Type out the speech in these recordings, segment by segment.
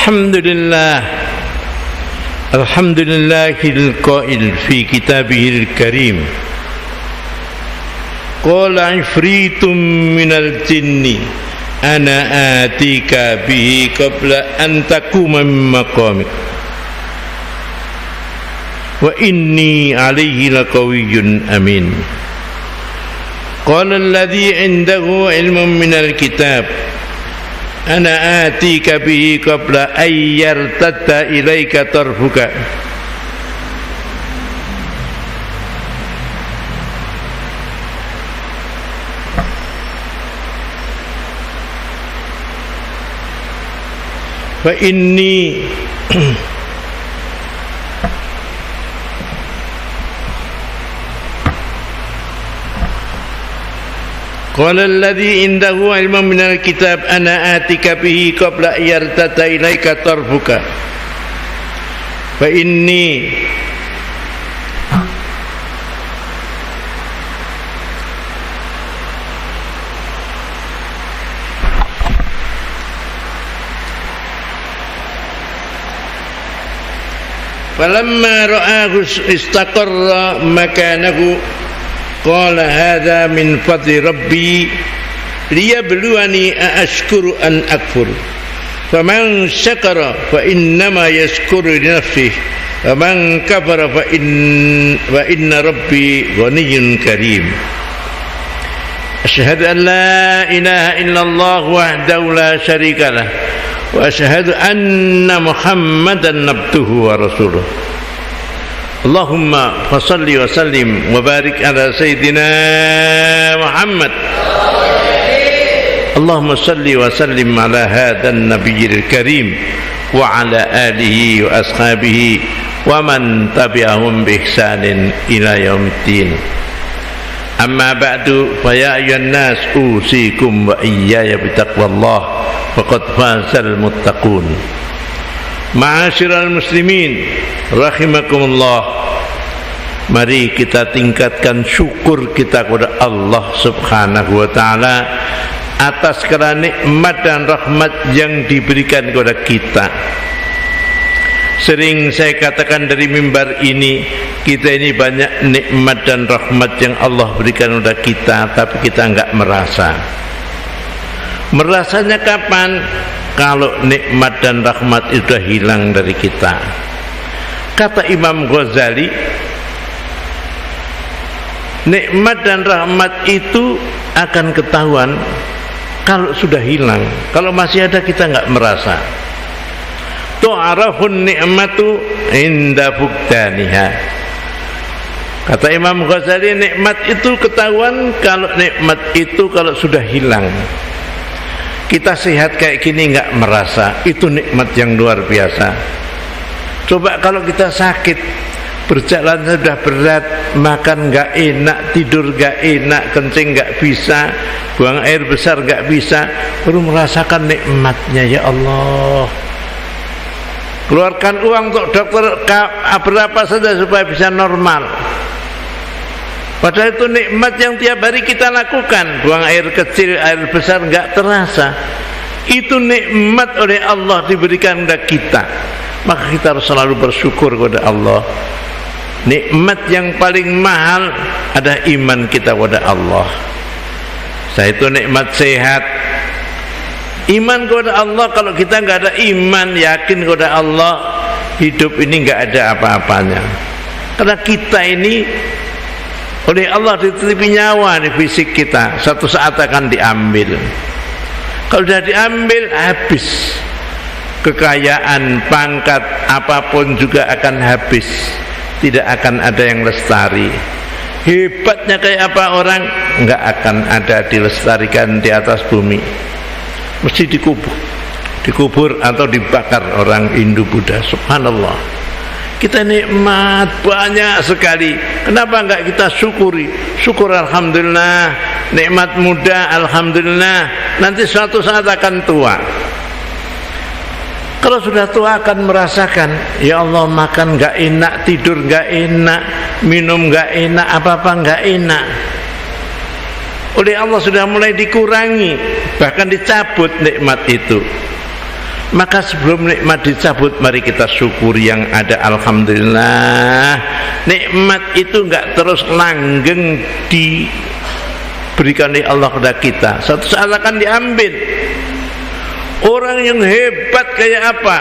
Alhamdulillahil qail fi kitabihil karim qala ifritum minal jinni ana atika bihi qabla an takuma min maqamik wa inni alayhi laqawiyyun amin. Qala alladhi indahu ilmun minal kitab ana atika bihi qabla ayyartadda ilaika tarfuka fa inni qala alladhi indahu ilmun minal kitab ana atika bihi qabla yartata ilaika tarfuka fa inni falamma ra'ahu istaqarra makanahu qala hadza min fadli rabbi liyabluwani aashkuru an akfur faman syakara fa innama yashkuru li nafsihi waman kafara fa inna rabbi ghaniyyun karim. Asyhadu an la ilaha illallah wahdahu la syarika lah wa asyhadu anna Muhammadan abduhu wa rasuluh. Allahumma fasalli wa sallim wa barik ala sayyidina Muhammad. Allahumma salli wa sallim ala hadan nabiyil karim wa ala alihi wa ashabihi wa man tabi'ahum bi ihsanin ila yaumiddin. Amma ba'du fa ya ayyuhan nas usikum wa iyaya bi taqwallah faqad fazal muttaqun. Ma'asyiral muslimin rahimakumullah, mari kita tingkatkan syukur kita kepada Allah Subhanahu wa taala atas segala nikmat dan rahmat yang diberikan kepada kita. Sering saya katakan dari mimbar ini, kita ini banyak nikmat dan rahmat yang Allah berikan kepada kita, tapi kita enggak merasa. Merasanya kapan? Kalau nikmat dan rahmat itu sudah hilang dari kita. Kata Imam Ghazali, nikmat dan rahmat itu akan ketahuan kalau sudah hilang. Kalau masih ada kita enggak merasa. Tu'arafun ni'matu inda fuqdaniha. Kata Imam Ghazali, nikmat itu ketahuan kalau nikmat itu kalau sudah hilang. Kita sehat kayak gini enggak merasa, itu nikmat yang luar biasa. Coba kalau kita sakit, berjalan sudah berat, makan enggak enak, tidur enggak enak, kencing enggak bisa, buang air besar enggak bisa, baru merasakan nikmatnya. Ya Allah, keluarkan uang untuk dokter berapa saja supaya bisa normal. Padahal itu nikmat yang tiap hari kita lakukan. Buang air kecil, air besar enggak terasa. Itu nikmat oleh Allah diberikan kepada kita. Maka kita harus selalu bersyukur kepada Allah. Nikmat yang paling mahal adalah iman kita kepada Allah. Saya itu nikmat sehat. Iman kepada Allah, kalau kita enggak ada iman, yakin kepada Allah, hidup ini enggak ada apa-apanya. Karena kita ini oleh Allah dititipi nyawa di fisik kita, satu saat akan diambil. Kalau sudah diambil, habis. Kekayaan, pangkat, apapun juga akan habis. Tidak akan ada yang lestari. Hebatnya kayak apa orang, enggak akan ada dilestarikan di atas bumi. Mesti dikubur atau dibakar orang Hindu Buddha. Subhanallah. Kita nikmat banyak sekali. Kenapa enggak kita syukuri? Syukur alhamdulillah. Nikmat muda alhamdulillah. Nanti suatu saat akan tua. Kalau sudah tua akan merasakan, ya Allah, makan enggak enak, tidur enggak enak, minum enggak enak, apa-apa enggak enak. Oleh Allah sudah mulai dikurangi, bahkan dicabut nikmat itu. Maka sebelum nikmat dicabut, mari kita syukuri yang ada. Alhamdulillah, nikmat itu enggak terus langgeng diberikan oleh Allah kepada kita. Suatu saat akan diambil. Orang yang hebat kayak apa,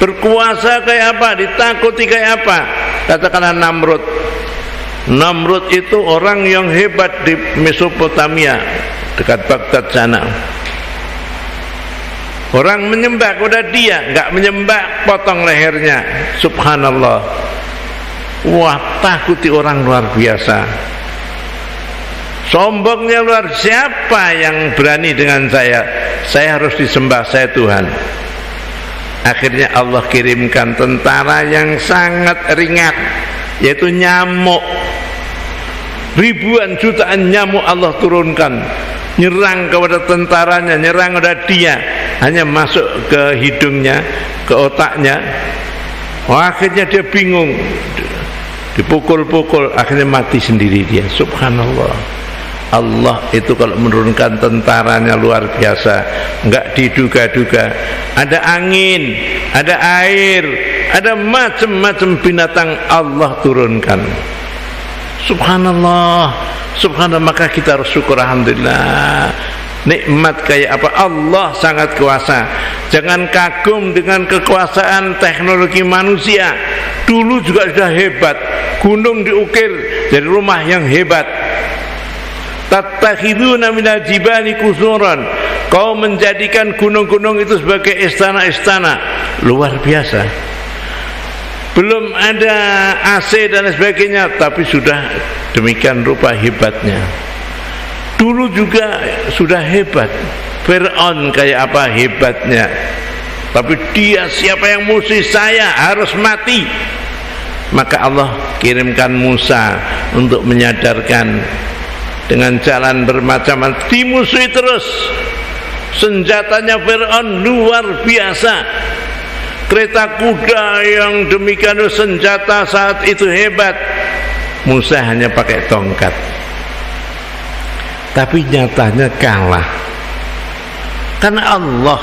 berkuasa kayak apa, ditakuti kayak apa, katakanlah Namrud. Namrud itu orang yang hebat di Mesopotamia, dekat Baghdad sana. Orang menyembah kepada dia, enggak menyembah, potong lehernya. Subhanallah. Wah, takuti orang luar biasa. Sombongnya luar, siapa yang berani dengan saya? Saya harus disembah, saya Tuhan. Akhirnya Allah kirimkan tentara yang sangat ringan, yaitu nyamuk. Ribuan jutaan nyamuk Allah turunkan, nyerang kepada tentaranya, nyerang kepada dia, hanya masuk ke hidungnya, ke otaknya. Akhirnya dia bingung, dipukul-pukul, akhirnya mati sendiri dia. Subhanallah. Allah itu kalau menurunkan tentaranya luar biasa, enggak diduga-duga. Ada angin, ada air, ada macam-macam binatang Allah turunkan. Subhanallah, subhanallah. Maka kita harus syukur, alhamdulillah. Nikmat kayak apa? Allah sangat kuasa. Jangan kagum dengan kekuasaan teknologi manusia. Dulu juga sudah hebat. Gunung diukir dari rumah yang hebat. Tattakhiduna minal jibali qusuran. Kau menjadikan gunung-gunung itu sebagai istana-istana. Luar biasa. Belum ada AC dan sebagainya, tapi sudah demikian rupa hebatnya. Dulu juga sudah hebat. Fir'aun kayak apa hebatnya. Tapi dia, siapa yang musuh saya harus mati. Maka Allah kirimkan Musa untuk menyadarkan dengan jalan bermacam-macam, dimusuhi terus. Senjatanya Fir'aun luar biasa. Kereta kuda yang demikian senjata saat itu hebat. Musa hanya pakai tongkat, tapi nyatanya kalah. Karena Allah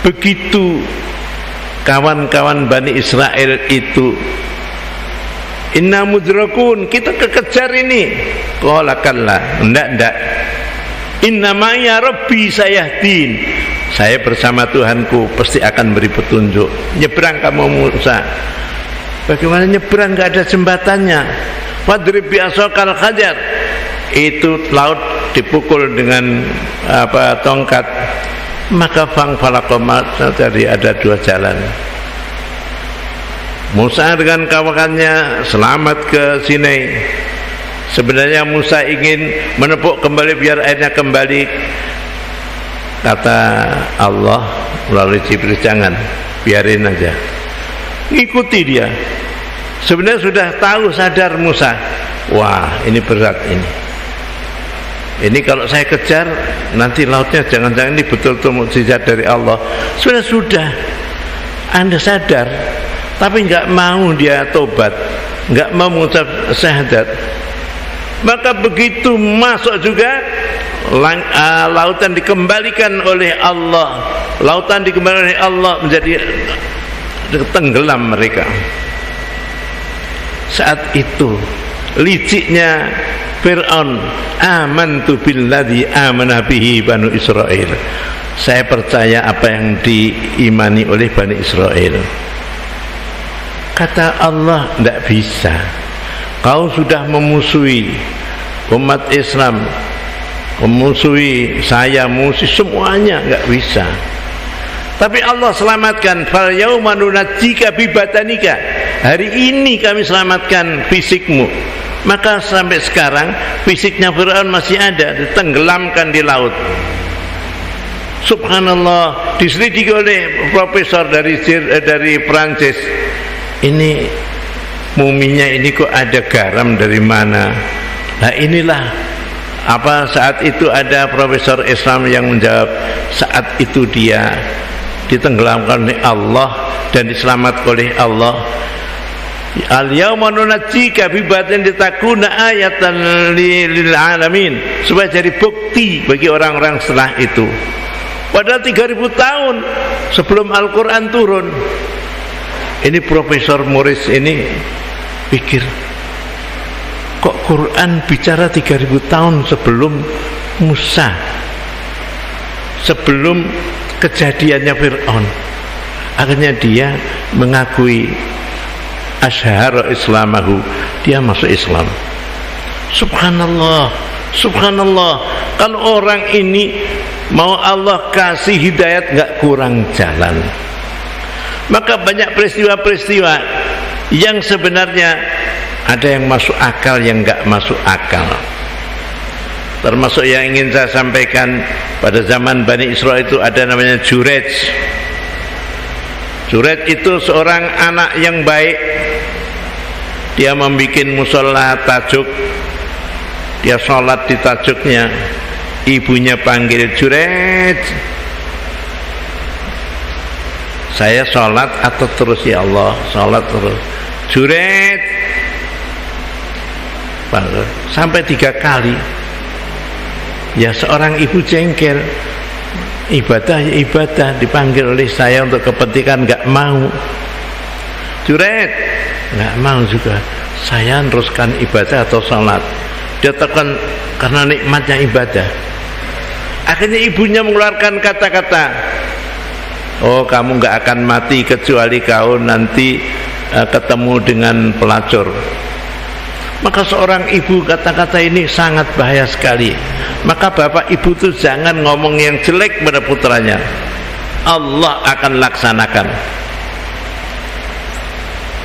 begitu kawan-kawan Bani Israel itu, inna mudrakun, kita kekejar ini. Qala kalla, enggak. Inna ma'ya rabbi sayahdin, saya bersama Tuhanku pasti akan beri petunjuk. Nyebrang kamu Musa. Bagaimana nyebrang? Enggak ada jembatannya. Fadrib bi'asokal hajar, itu laut dipukul dengan tongkat. Maka falakomat, jadi ada dua jalan. Musa dengan kawannya selamat ke Sinai. Sebenarnya Musa ingin menepuk kembali biar airnya kembali. Kata Allah melalui Jibril, jangan, biarin aja. Ikuti dia. Sebenarnya sudah tahu, sadar Musa, wah ini berat ini. Ini kalau saya kejar nanti lautnya jangan-jangan ini betul-betul mukjizat dari Allah. Sudah Anda sadar, tapi enggak mau dia tobat, enggak mau mengucap syahadat. Maka begitu masuk juga lautan dikembalikan oleh Allah. Lautan dikembalikan oleh Allah menjadi tenggelam mereka. Saat itu liciknya Fir'aun, amantu billadzi amana bihi Banu Israil, saya percaya apa yang diimani oleh Bani Israel. Kata Allah, tidak bisa. Kau sudah memusuhi umat Islam, memusuhi saya, musuh semuanya, enggak bisa. Tapi Allah selamatkan. Fal yauma nunajjika bi badanika, hari ini kami selamatkan fisikmu. Maka sampai sekarang fisiknya Fir'aun masih ada, ditenggelamkan di laut. Subhanallah, diselidiki oleh profesor dari Prancis. Ini muminya ini kok ada garam dari mana? Nah inilah saat itu ada profesor Islam yang menjawab, saat itu dia ditenggelamkan oleh Allah dan diselamatkan oleh Allah. Al-yawma nunajjika bi batin litakuna ayatan lil alamin, supaya jadi bukti bagi orang-orang setelah itu. Padahal 3000 tahun sebelum Al-Quran turun. Ini Profesor Morris ini pikir, kok Quran bicara 3000 tahun sebelum Musa, sebelum kejadiannya Fir'aun. Akhirnya dia mengakui asyhara islamahu, dia masuk Islam. Subhanallah, subhanallah. Kalau orang ini mau Allah kasih hidayat, nggak kurang jalan. Maka banyak peristiwa-peristiwa yang sebenarnya ada yang masuk akal, yang nggak masuk akal. Termasuk yang ingin saya sampaikan, pada zaman Bani Israil itu ada namanya Jurej. Jurej itu seorang anak yang baik. Dia membuat musola tajuk, dia sholat di tajuknya. Ibunya panggil, Jurej, saya sholat atau terus ya Allah? Sholat terus. Jurej, sampai 3 kali. Ya seorang ibu jengkel, ibadah ya ibadah, dipanggil oleh saya untuk kepentingan, nggak mau. Juret, nggak mau juga. Saya teruskan ibadah atau sholat. Dia tekan karena nikmatnya ibadah. Akhirnya ibunya mengeluarkan kata-kata, oh kamu nggak akan mati kecuali kau nanti ketemu dengan pelacur. Maka seorang ibu, kata-kata ini sangat bahaya sekali. Maka bapak ibu itu jangan ngomong yang jelek pada putranya. Allah akan laksanakan.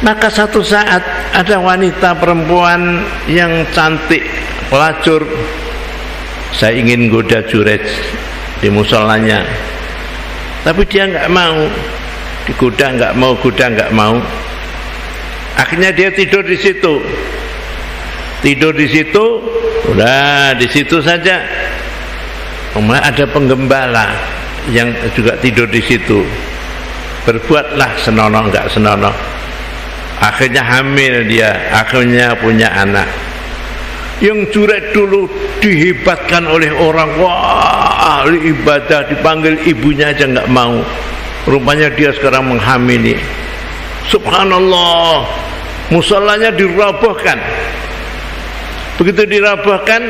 Maka satu saat ada wanita perempuan yang cantik, pelacur. Saya ingin goda Jurej di musolanya, tapi dia nggak mau. Digoda nggak mau, goda nggak mau. Akhirnya dia tidur di situ. Tidur di situ, udah di situ saja. Kemudian ada penggembala yang juga tidur di situ. Berbuatlah senonoh nggak senonoh. Akhirnya hamil dia, akhirnya punya anak. Yang Jurej dulu dihebatkan oleh orang, wah ahli ibadah, dipanggil ibunya aja nggak mau. Rupanya dia sekarang menghamili. Subhanallah, musallanya dirobohkan. Begitu dirabohkan,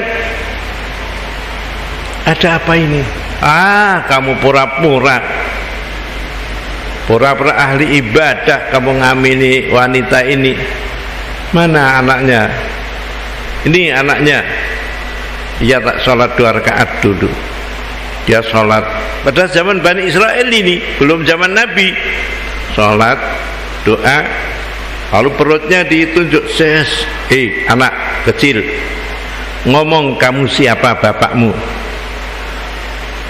ada apa ini? Kamu pura-pura ahli ibadah, kamu ngamini wanita ini. Mana anaknya? Ini anaknya. Ia tak sholat 2 rakaat dulu. Dia sholat. Pada zaman Bani Israil ini, belum zaman Nabi. Sholat, doa, lalu perutnya ditunjuk, anak kecil, ngomong kamu siapa bapakmu.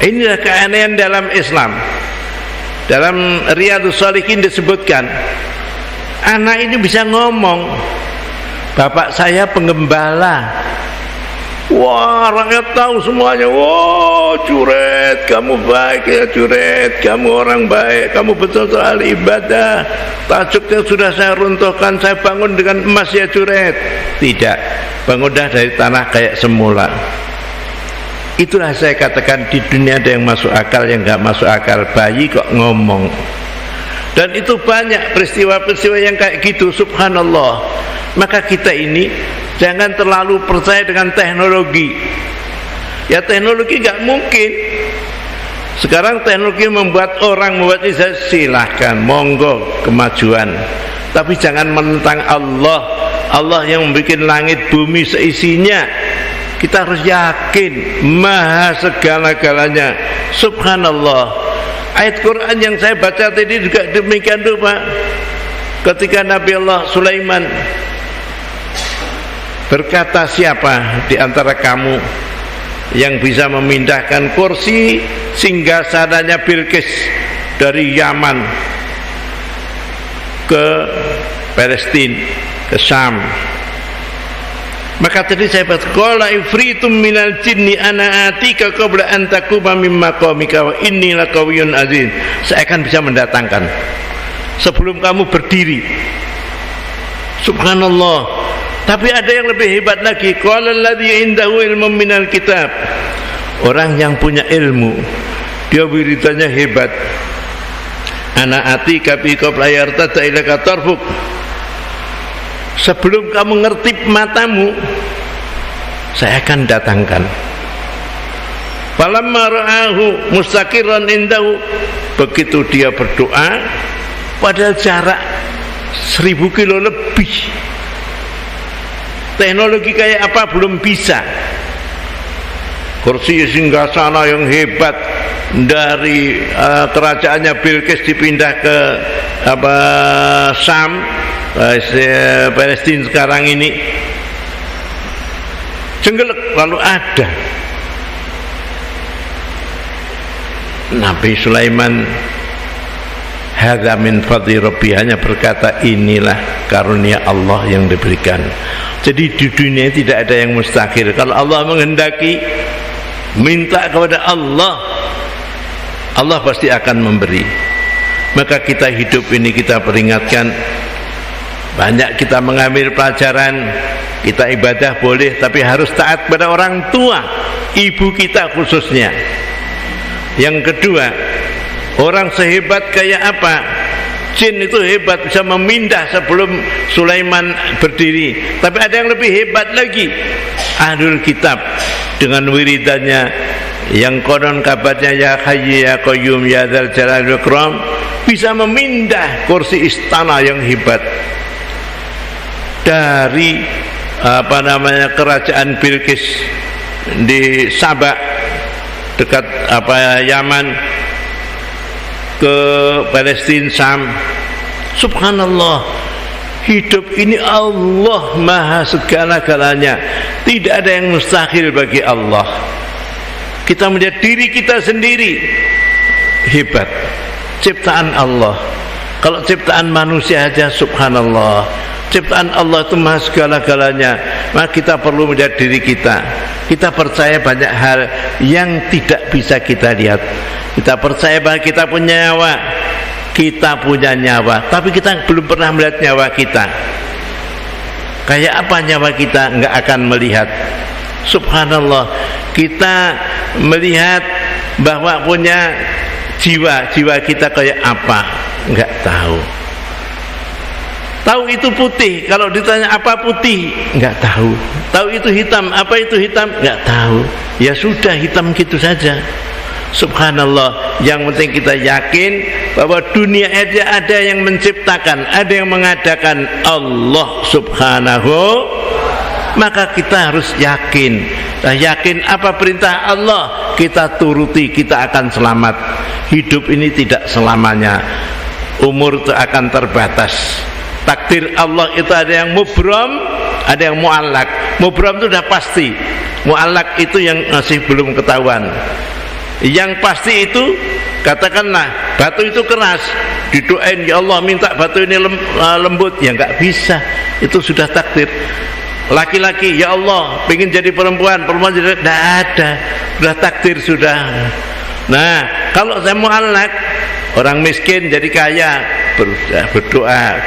Inilah keanehan dalam Islam. Dalam Riyadhus Shalihin disebutkan, anak ini bisa ngomong, bapak saya penggembala. Wah, rakyat tahu semuanya. Wah, Juret, kamu baik ya Juret, kamu orang baik, kamu betul-betul ahli ibadah. Tajuknya sudah saya runtuhkan, saya bangun dengan emas ya Juret. Tidak, bangun dah dari tanah kayak semula. Itulah saya katakan, di dunia ada yang masuk akal, yang nggak masuk akal. Bayi kok ngomong. Dan itu banyak peristiwa-peristiwa yang kayak gitu, subhanallah. Maka kita ini jangan terlalu percaya dengan teknologi. Ya teknologi nggak mungkin. Sekarang teknologi membuat orang membuat ini, silahkan, monggo kemajuan. Tapi jangan menentang Allah. Allah yang membuat langit bumi seisinya. Kita harus yakin maha segala-galanya. Subhanallah. Ayat Quran yang saya baca tadi juga demikian tuh Pak. Ketika Nabi Allah Sulaiman berkata, siapa di antara kamu yang bisa memindahkan kursi singgasananya Bilqis dari Yaman ke Palestina, ke Syam? Maka tadi saya baca, qala ifritum minal jinni ana atika qabla an taquma min maqamika wa inni laqawiyyun aziz. Saya akan bisa mendatangkan sebelum kamu berdiri. Subhanallah. Tapi ada yang lebih hebat lagi. Qala alladzi indahu ilmun minal kitab. Orang yang punya ilmu Dia wiridannya hebat. Ana atika bi qabla yartada ilaka tarfuk. Sebelum kamu ngertip matamu, saya akan datangkan. Falamma ra'ahu mustaqiran indahu, begitu dia berdoa, padahal jarak 1000 kilo lebih, teknologi kayak apa belum bisa. Kursi singgasana yang hebat dari kerajaannya Bilqis dipindah ke Syam, Palestina sekarang ini, jenggelek lalu ada. Nabi Sulaiman hadza min fadli rabbi, hanya berkata inilah karunia Allah yang diberikan. Jadi di dunia tidak ada yang mustahil. Kalau Allah menghendaki, minta kepada Allah, Allah pasti akan memberi. Maka kita hidup ini kita peringatkan, banyak kita mengambil pelajaran. Kita ibadah boleh, tapi harus taat pada orang tua, ibu kita khususnya. Yang kedua, orang sehebat kayak apa, jin itu hebat, bisa memindah sebelum Sulaiman berdiri. Tapi ada yang lebih hebat lagi, Ahlul Kitab dengan wiridannya yang konon kabarnya ya Hayy ya Qayyum ya Dzal Jalal wal Ikram, bisa memindah kursi istana yang hebat dari kerajaan Bilqis di Sabak dekat Yaman ke Palestina, Syam. Subhanallah, hidup ini Allah maha segala-galanya, tidak ada yang mustahil bagi Allah. Kita melihat diri kita sendiri hebat, ciptaan Allah. Kalau ciptaan manusia aja subhanallah, ciptaan Allah itu maha segala-galanya. Maka kita perlu melihat diri kita. Kita percaya banyak hal yang tidak bisa kita lihat. Kita percaya bahwa kita punya nyawa, kita punya nyawa, tapi kita belum pernah melihat nyawa kita. Kayak apa nyawa kita? Enggak akan melihat. Subhanallah, kita melihat bahwa punya jiwa kita kayak apa? Enggak tahu. Tahu itu putih, kalau ditanya apa putih, enggak tahu. Tahu itu hitam, apa itu hitam, enggak tahu. Ya sudah, hitam gitu saja. Subhanallah, yang penting kita yakin bahwa dunia aja ada yang menciptakan, ada yang mengadakan, Allah subhanahu. Maka kita harus yakin. Nah, yakin apa perintah Allah, kita turuti, kita akan selamat. Hidup ini tidak selamanya, umur itu akan terbatas. Takdir Allah itu ada yang mubram, ada yang mu'allak. Mubram itu sudah pasti, mu'allak itu yang masih belum ketahuan. Yang pasti itu, katakanlah batu itu keras, didoain ya Allah minta batu ini lembut, ya enggak bisa, itu sudah takdir. Laki-laki ya Allah pengen jadi perempuan, perempuan jadi, tidak ada, sudah takdir sudah. Nah, kalau saya mu'allak, orang miskin jadi kaya,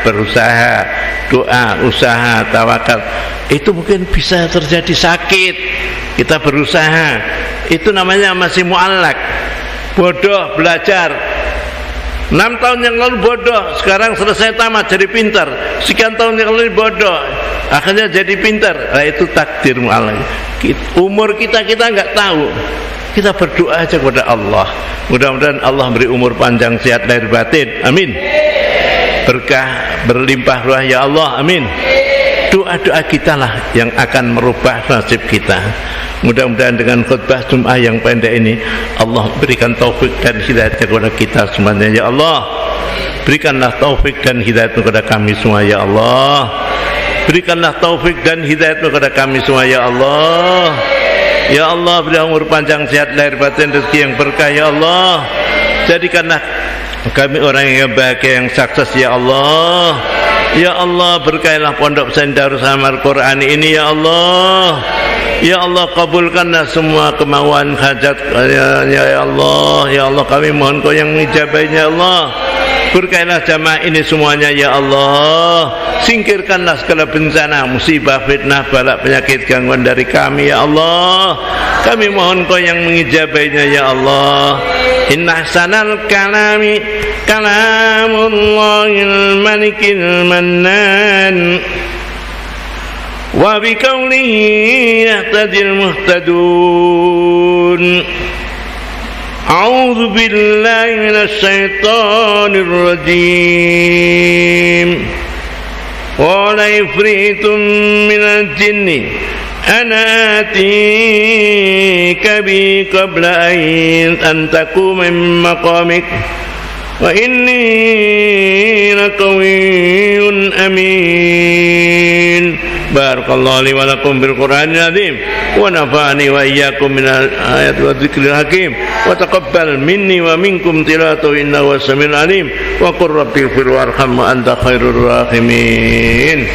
berusaha, doa, usaha, tawakal, itu mungkin bisa terjadi sakit. Kita berusaha, itu namanya masih mu'allak. Bodoh belajar 6 tahun yang lalu bodoh, sekarang selesai tamat jadi pintar. Sekian tahun yang lalu bodoh, akhirnya jadi pintar. Nah, itu takdir mu'allak. Umur kita nggak tahu. Kita berdoa aja kepada Allah. Mudah-mudahan Allah beri umur panjang, sehat lahir batin. Amin. Berkah berlimpah ruah ya Allah. Amin. Doa-doa kita lah yang akan merubah nasib kita. Mudah-mudahan dengan khutbah Jum'ah yang pendek ini Allah berikan taufik dan hidayah kepada kita semuanya ya Allah. Berikanlah taufik dan hidayah kepada kami semua ya Allah. Berikanlah taufik dan hidayah kepada kami semua ya Allah. Ya Allah, beri umur panjang, sehat lahir batin, rezeki yang berkah ya Allah. Jadikanlah kami orang yang bahagia, yang sukses ya Allah. Ya Allah, berkailah pondok pesantren Darus Amal Quran ini ya Allah. Ya Allah, kabulkanlah semua kemauan hajat ya Allah. Ya Allah, kami mohon Kau yang mengijabahinya ya Allah. Berkailah jamaah ini semuanya ya Allah. Singkirkanlah segala bencana, musibah, fitnah, balak, penyakit, gangguan dari kami ya Allah. Kami mohon Kau yang mengijabahinya ya Allah. Inna ahsanal kalami kalamullahil malikil mannan wa biqaulihi yahtadil muhtadun. A'udzu billahi minasy syaithanir rajim. Qala ifritun minal jinni ana atika bi qabla an taquma min maqamik wa inni laqawiyyun amin. Barakallahu li wa lakum bil Qur'anil azim wa nafa'ani wa iyyakum minal ayati wa dzikril hakim wa taqabbal minni wa minkum tilawatahu innahu was-sami'ul alim wa qur rabbighfir warham wa anta khairur rahimin.